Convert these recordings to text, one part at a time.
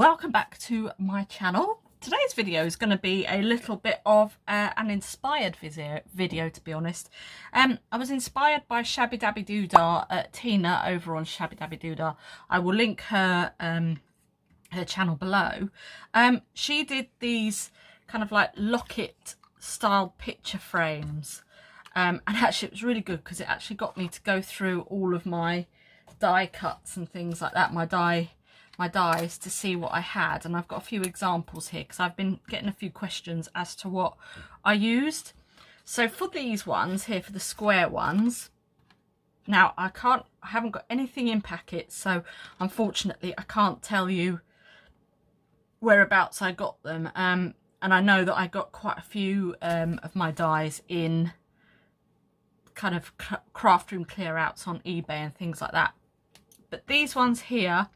Welcome back to my channel. Today's video is going to be a little bit of an inspired video, to be honest. I was inspired by Shabbydabbydodah, Tina over on Shabbydabbydodah. I will link her her channel below. She did these kind of like locket style picture frames, and actually it was really good because it actually got me to go through all of my die cuts and things like that, my dies, to see what I had. And I've got a few examples here because I've been getting a few questions as to what I used. So for these ones here, for the square ones, now I haven't got anything in packets, so unfortunately I can't tell you whereabouts I got them. And I know that I got quite a few of my dies in kind of craft room clear outs on eBay and things like that. But these ones here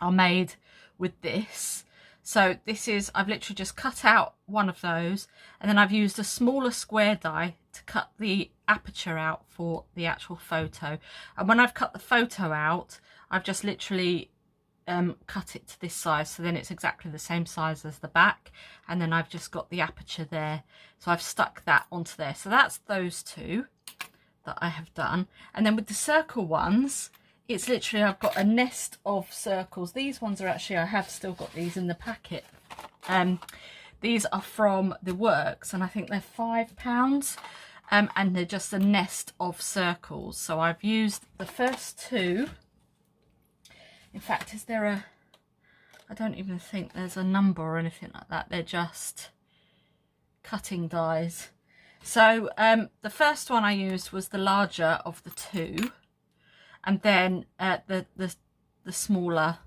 are made with this. So this is, I've literally just cut out one of those, and then I've used a smaller square die to cut the aperture out for the actual photo. And when I've cut the photo out, I've just literally cut it to this size, so then it's exactly the same size as the back, and then I've just got the aperture there, so I've stuck that onto there. So that's those two that I have done. And then with the circle ones, it's literally, I've got a nest of circles. These ones are actually, I have still got these in the packet. These are from the Works, and I think they're £5, and they're just a nest of circles. So I've used the first two. In fact, is there a, I don't even think there's a number or anything like that. They're just cutting dies. So the first one I used was the larger of the two, and then the smaller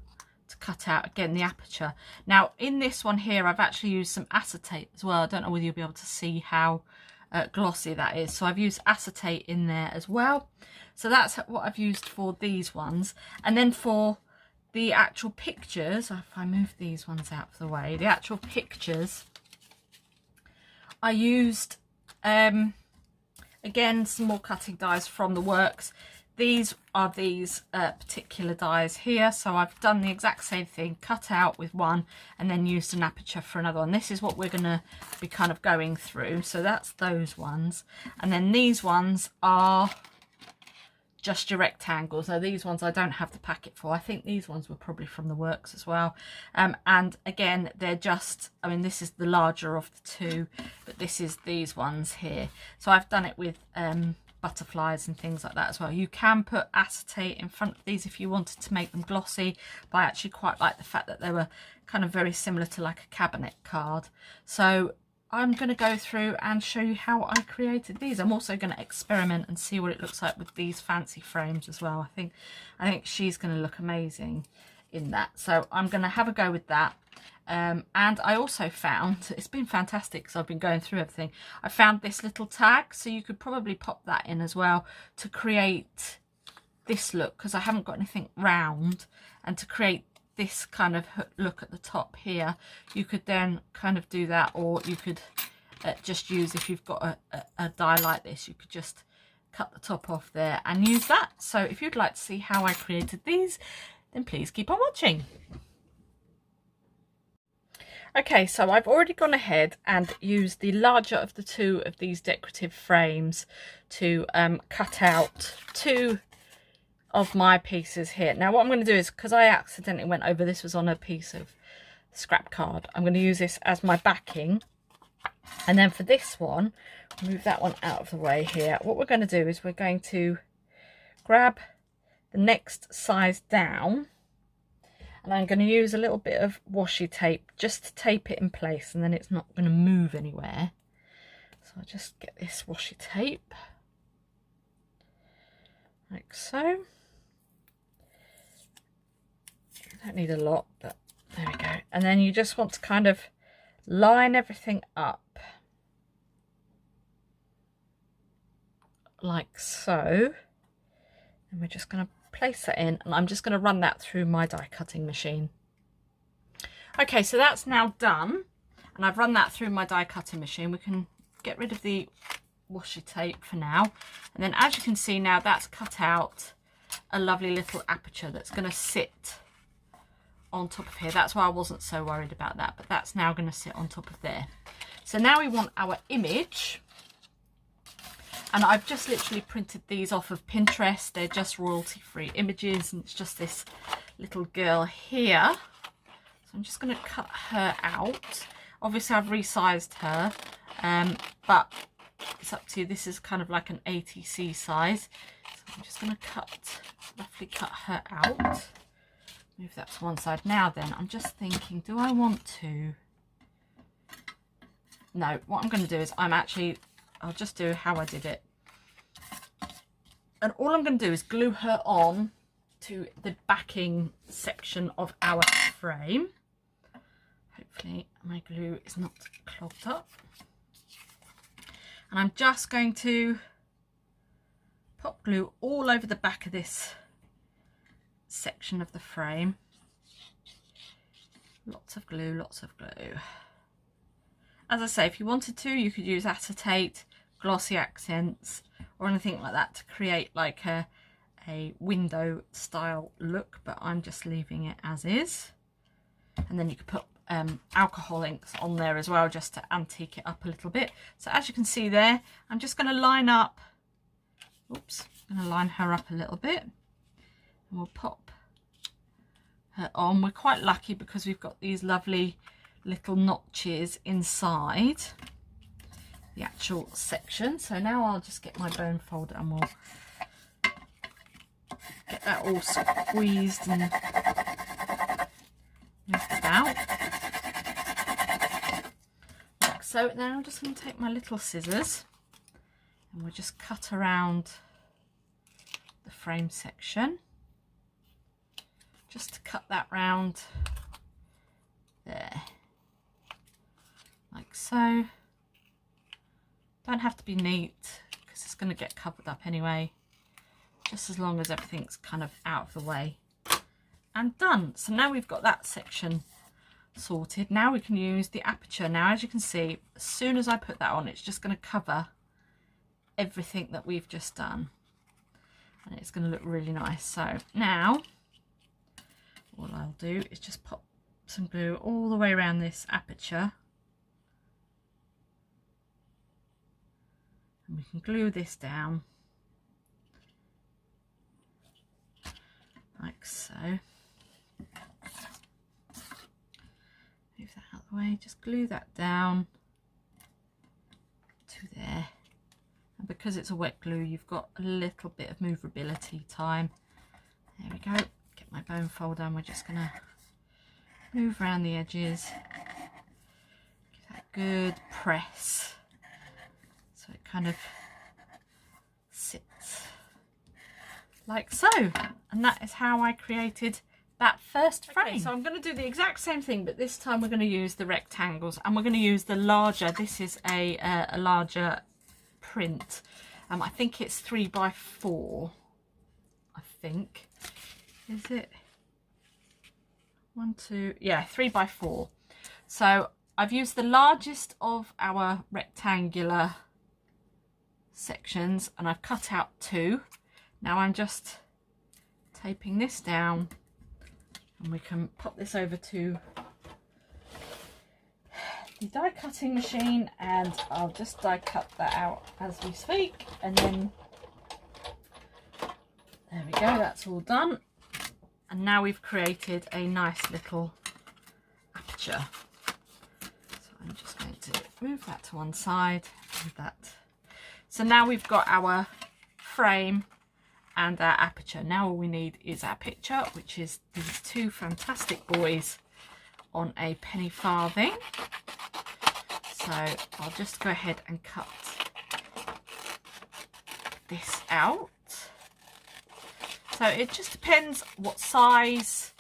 to cut out, again, the aperture. Now in this one here, I've actually used some acetate as well. I don't know whether you'll be able to see how glossy that is. So I've used acetate in there as well. So that's what I've used for these ones. And then for the actual pictures, if I move these ones out of the way, the actual pictures, I used again some more cutting dies from the Works. These are these particular dies here. So I've done the exact same thing, cut out with one and then used an aperture for another one. This is what we're going to be kind of going through. So that's those ones. And then these ones are just your rectangles. Now these ones I don't have the packet for. I think these ones were probably from the Works as well. And again, they're just, I mean, this is the larger of the two, but this is these ones here. So I've done it with butterflies and things like that as well. You can put acetate in front of these if you wanted to make them glossy, but I actually quite like the fact that they were kind of very similar to like a cabinet card. So I'm going to go through and show you how I created these. I'm also going to experiment and see what it looks like with these fancy frames as well. I think she's going to look amazing in that. So I'm going to have a go with that. And I also found, it's been fantastic because I've been going through everything, I found this little tag, so you could probably pop that in as well to create this look, because I haven't got anything round, and to create this kind of look at the top here, you could then kind of do that, or you could just use, if you've got a die like this, you could just cut the top off there and use that. So if you'd like to see how I created these, then please keep on watching. Okay, so I've already gone ahead and used the larger of the two of these decorative frames to cut out two of my pieces here. Now what I'm going to do is, because I accidentally went over, this was on a piece of scrap card, I'm going to use this as my backing. And then for this one, move that one out of the way here. What we're going to do is we're going to grab the next size down, and I'm going to use a little bit of washi tape just to tape it in place, and then it's not going to move anywhere. So I'll just get this washi tape, like so. You don't need a lot, but there we go. And then you just want to kind of line everything up, like so. And we're just going to place that in, and I'm just going to run that through my die cutting machine. Okay, so that's now done, and I've run that through my die cutting machine. We can get rid of the washi tape for now, and then as you can see now, that's cut out a lovely little aperture that's going to sit on top of here. That's why I wasn't so worried about that, but that's now going to sit on top of there. So now we want our image, and I've just literally printed these off of Pinterest. They're just royalty-free images, and it's just this little girl here. So I'm just going to cut her out. Obviously I've resized her, but it's up to you. This is kind of like an ATC size. So I'm just going to roughly cut her out. Move that to one side. Now then, I'm just thinking, do I want to... No, what I'm going to do is I'll just do how I did it. And all I'm going to do is glue her on to the backing section of our frame. Hopefully my glue is not clogged up. And I'm just going to pop glue all over the back of this section of the frame. Lots of glue, lots of glue. As I say, if you wanted to, you could use acetate, glossy accents, or anything like that to create like a window style look, but I'm just leaving it as is. And then you could put alcohol inks on there as well, just to antique it up a little bit. So as you can see there, I'm just going to line up, oops, I'm going to line her up a little bit, and we'll pop her on. We're quite lucky because we've got these lovely little notches inside the actual section. So now I'll just get my bone folder and we'll get that all squeezed and moved out. Like so. Now I'm just going to take my little scissors and we'll just cut around the frame section, just to cut that round there, like so. Don't have to be neat because it's going to get covered up anyway, just as long as everything's kind of out of the way. And done. So now we've got that section sorted. Now we can use the aperture. Now as you can see, as soon as I put that on, it's just going to cover everything that we've just done, and it's going to look really nice. So now what I'll do is just pop some glue all the way around this aperture, and we can glue this down like so. Move that out of the way, just glue that down to there. And because it's a wet glue, you've got a little bit of movability time. There we go. Get my bone folder, and we're just going to move around the edges. Give that a good press so it kind of sits like so. And that is how I created that first frame. Okay, so I'm going to do the exact same thing, but this time we're going to use the rectangles, and we're going to use the larger. This is a larger print. I think it's 3x4. I think, is it 1, 2? Yeah, 3x4. So I've used the largest of our rectangular sections, and I've cut out 2. Now I'm just taping this down, and we can pop this over to the die cutting machine, and I'll just die cut that out as we speak. And then there we go, that's all done. And now we've created a nice little aperture. So I'm just going to move that to one side, move that. So now we've got our frame and our aperture. Now all we need is our picture, which is these 2 fantastic boys on a penny farthing. So I'll just go ahead and cut this out. So it just depends what size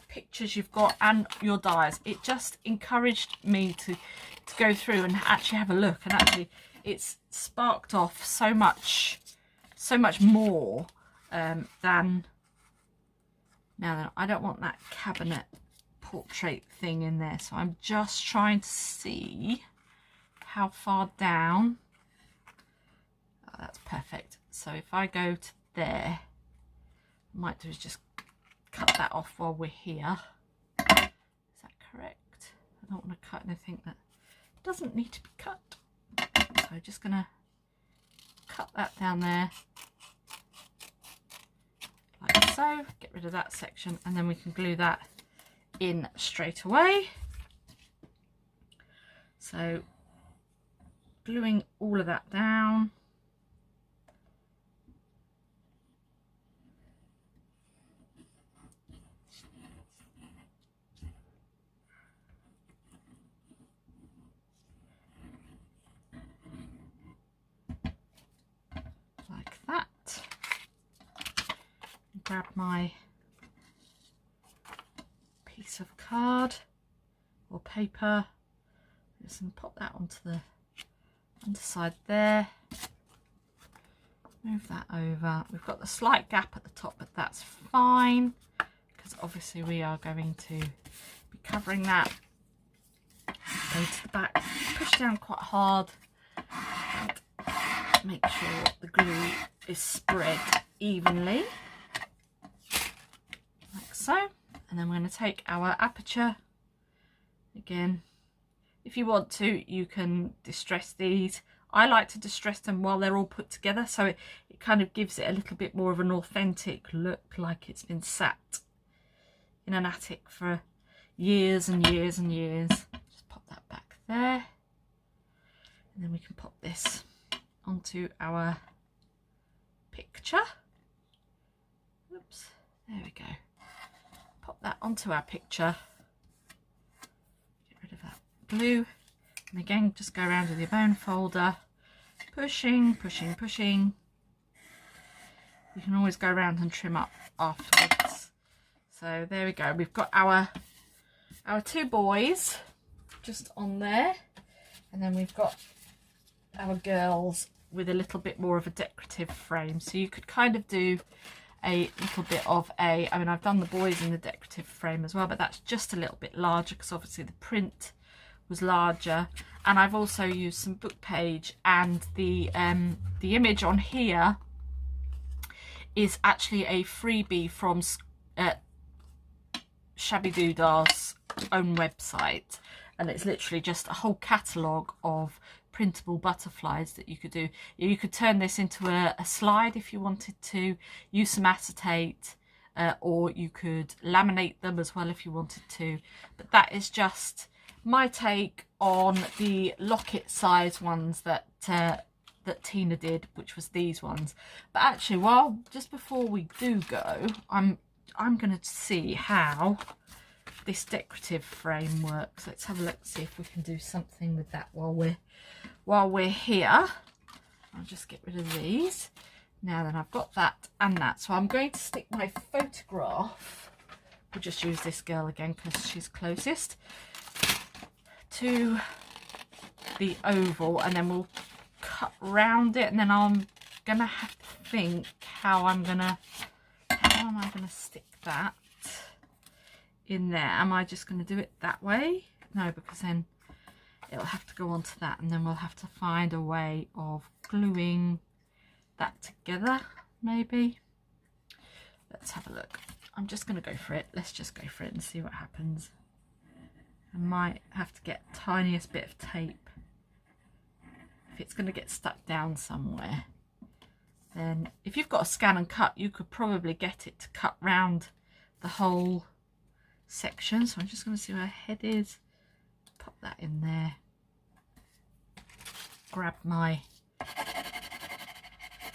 pictures you've got and your dies. It just encouraged me to go through and actually have a look, and actually it's sparked off so much more than. Now then, I don't want that cabinet portrait thing in there, so I'm just trying to see how far down. Oh, that's perfect. So if I go to there, what I might do is just cut that off while we're here. Is that correct? I don't want to cut anything that doesn't need to be cut. So I'm just going to cut that down there like so, get rid of that section, and then we can glue that in straight away. So gluing all of that down. Like that. Grab my piece of card or paper, just pop that onto the underside there, move that over. We've got the slight gap at the top, but that's fine because obviously we are going to be covering that. Go to the back, push down quite hard and make sure the glue is spread evenly like so. And then we're going to take our aperture again. If you want to, you can distress these. I like to distress them while they're all put together, so it kind of gives it a little bit more of an authentic look, like it's been sat in an attic for years and years and years. Just pop that back there, and then we can pop this onto our picture. Oops, there we go. Pop that onto our picture. Get rid of that glue, and again just go around with your bone folder, pushing, pushing, pushing. You can always go around and trim up afterwards. So there we go, we've got our two boys just on there, and then we've got our girls with a little bit more of a decorative frame. So you could kind of do a little bit of I mean, I've done the boys in the decorative frame as well, but that's just a little bit larger because obviously the print was larger, and I've also used some book page, and the image on here is actually a freebie from Shabbydabbydoddah's own website, and it's literally just a whole catalogue of printable butterflies that you could do. You could turn this into a slide if you wanted to, use some acetate, or you could laminate them as well if you wanted to. But that is just my take on the locket size ones that that Tina did, which was these ones. But actually, just before we do go, I'm going to see how this decorative frame works. Let's have a look, see if we can do something with that while we're here. I'll just get rid of these. Now then, I've got that and that, so I'm going to stick my photograph, we'll just use this girl again because she's closest, to the oval, and then we'll cut round it, and then I'm gonna have to think how am I gonna stick that in there. Am I just going to do it that way? No, because then it'll have to go onto that, and then we'll have to find a way of gluing that together, maybe. Let's have a look. I'm just going to go for it. Let's just go for it and see what happens. I might have to get the tiniest bit of tape. If it's going to get stuck down somewhere, then if you've got a scan and cut, you could probably get it to cut round the whole section. So I'm just going to see where her head is, pop that in there, grab my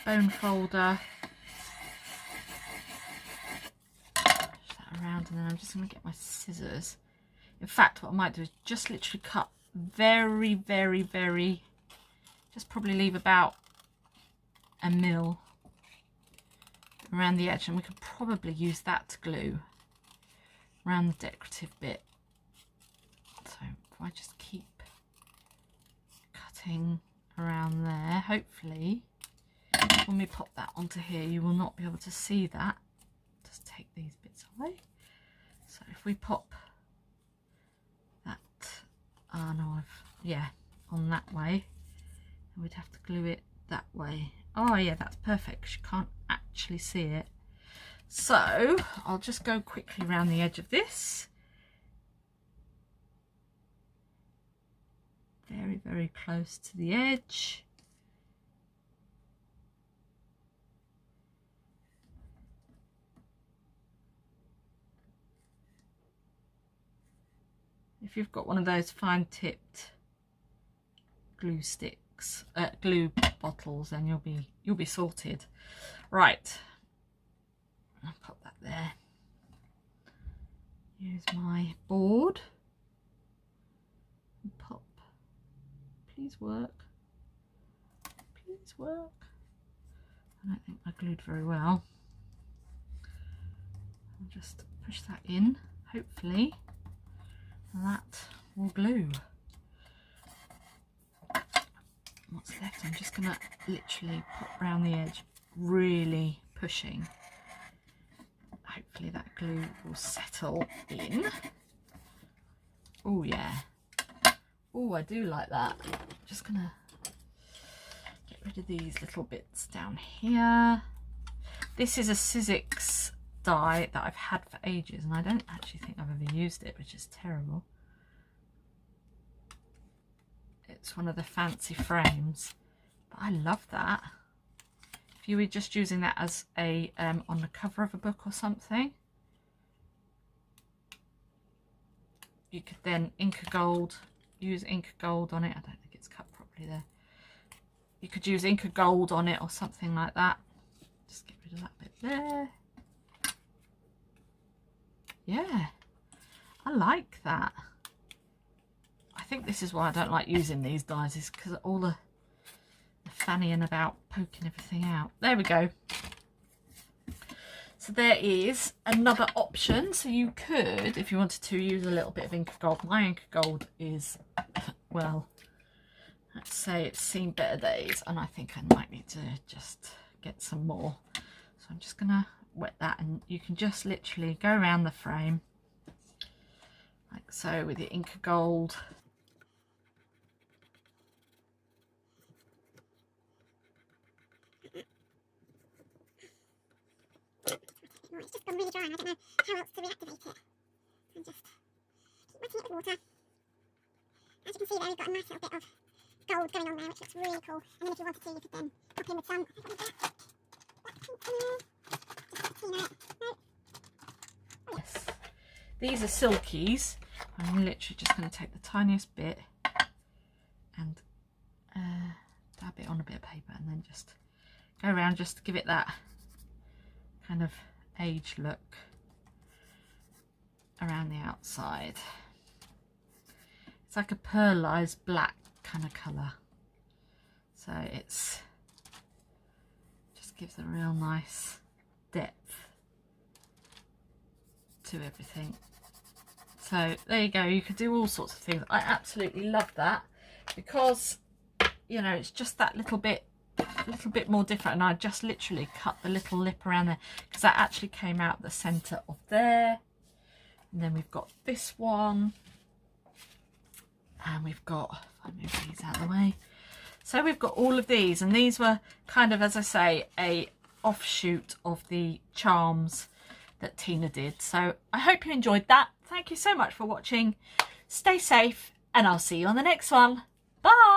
bone folder, push that around, and then I'm just going to get my scissors. In fact, what I might do is just literally cut very, very, very, just probably leave about a mil around the edge, and we could probably use that to glue around the decorative bit. So if I just keep cutting around there, hopefully when we pop that onto here you will not be able to see that. Just take these bits away. So if we pop that on that way, and we'd have to glue it that way. Oh yeah, that's perfect, 'cause you can't actually see it. So I'll just go quickly around the edge of this. Very, very close to the edge. If you've got one of those fine tipped glue sticks, glue bottles, then you'll be sorted. Right, I'll pop that there. Use my board and pop. Please work. Please work. I don't think I glued very well. I'll just push that in, hopefully that will glue. What's left, I'm just gonna literally pop around the edge, really pushing. Hopefully that glue will settle in. Oh yeah. Oh, I do like that. Just gonna get rid of these little bits down here. This is a Sizzix die that I've had for ages, and I don't actually think I've ever used it, which is terrible. It's one of the fancy frames, but I love that. If you were just using that as a on the cover of a book or something, you could then use Inca Gold on it. I don't think it's cut properly there. You could use Inca Gold on it or something like that. Just get rid of that bit there. Yeah, I like that. I think this is why I don't like using these dies, is because all the fannying about poking everything out. There we go. So there is another option. So you could, if you wanted to, use a little bit of Inca Gold. My Inca Gold is, well, let's say it's seen better days, and I think I might need to just get some more. So I'm just gonna wet that, and you can just literally go around the frame like so with your Inca Gold. It's just gone really dry and I don't know how else to reactivate it. So just keep wetting it with water. As you can see there, we've got a nice little bit of gold going on there, which looks really cool. And then if you wanted to, you could then pop in with some, I think black pink in there. Just put the tea in it. No. Oh, Yes. These are silkies. I'm literally just going to take the tiniest bit and dab it on a bit of paper, and then just go around just to give it that kind of age look around the outside. It's like a pearlized black kind of colour, so it's just gives a real nice depth to everything. So there you go, you could do all sorts of things. I absolutely love that, because you know, it's just that little bit more different, and I just literally cut the little lip around there, because that actually came out the center of there. And then we've got this one, and we've got, if I move these out of the way, so we've got all of these, and these were kind of, as I say, a offshoot of the charms that Tina did. So I hope you enjoyed that. Thank you so much for watching. Stay safe, and I'll see you on the next one. Bye.